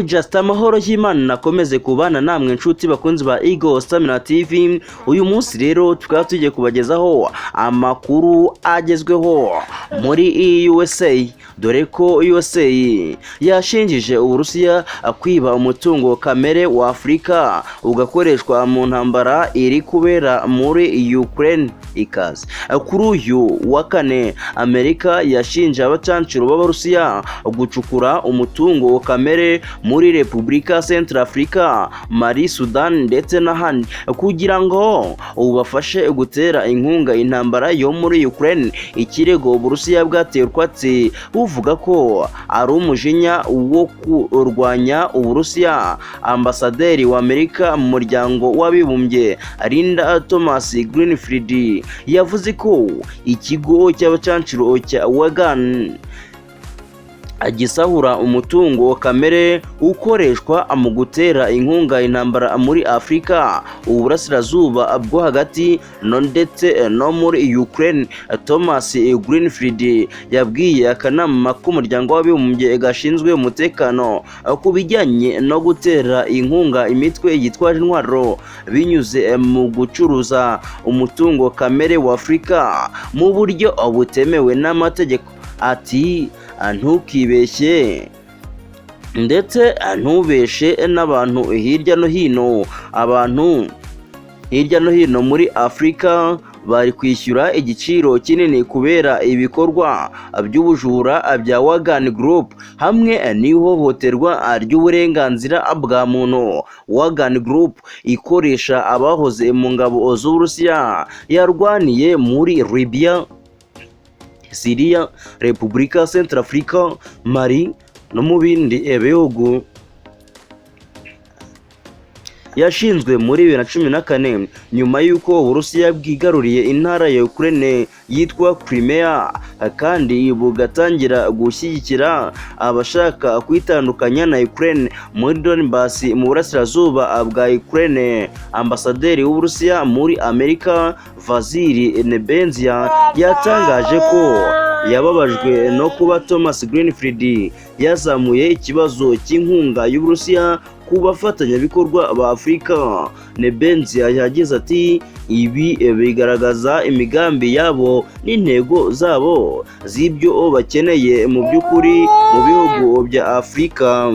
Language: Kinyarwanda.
Just amahoro y'Imana nakomeze kubana namwe inshuti bakunzi ba Ego Stamina TV. Uyu munsi rero tukaba tugiye kubagezaho amakuru agezweho muri USA, dore ko USA yashinjije Uburusiya kwiba umutungo kamere wa Afrika ugakoreshwa mu ntambara iri kubera muri Ukraine. Ikaze kuri uyu wa kane, Amerika yashinje abacancuro b'Abarusiya gucukura umutungo kamere muri Repubulika Centrafrica, Mali, Sudan ndetse n'ahandi kugira ngo ubafashe gutera inkunga intambara yo muri Ukraine. Ikirego Uburusiya bwateye urwatsi buvuga ko ari umujinya wo kurwanya Uburusiya. Ambasaderi wa Amerika mu muryango w'abibumbye Linda Thomas Greenfield yavuze ko ikigo cy'abacancuro cya Wagan agisahura umutungo kamere ukoreshwa mu gutera inkunga intambara muri Afrika uburasirazuba bwo hagati ndetse no muri Ukraine. Thomas Greenfield yabwiye akanama k'umuryango w'abibumbye gashinzwe umutekano ku bijyanye no gutera inkunga imitwe yitwaje intwaro binyuze mu gucuruza umutungo kamere wa Afrika mu buryo butemewe n'amategeko. Ati ntukibeshye ndetse ntubeshe n'abantu hirya no hino. Abantu hirya no hino muri Afrika bari kwishyura igiciro kinini kubera ibikorwa by'ubujura bya Wagan Group hamwe n'ihohoterwa ry'uburenganzira bwa muntu. Wagan Group ikoresha abahoze mu ngabo z'Uburusiya yarwaniye muri Libya, Syria, Repubulika Centrafrica, Mali no mu bindi bihugu. Yashinzwe muri 2014 nyuma y'uko Uburusiya bwigaruriye intara ya Ukraine yitwa Crimea kandi bugatangira gushyigikira abashaka kwitandukanya na Ukraine muri Donbass mu burasirazuba bwa Ukraine. Ambasaderi w'Uburusiya muri Amerika Vasily Nebenzia yatangaje ko yababajwe no kuba Thomas Greenfield yazamuye ikibazo cy'inkunga y'Uburusiya ku bafatanyabikorwa ba Afrika. Nebenzia yagize ati ibi bigaragaza imigambi yabo n'intego zabo z'ibyo bakeneye mu by'ukuri mu bihugu bya Afrika.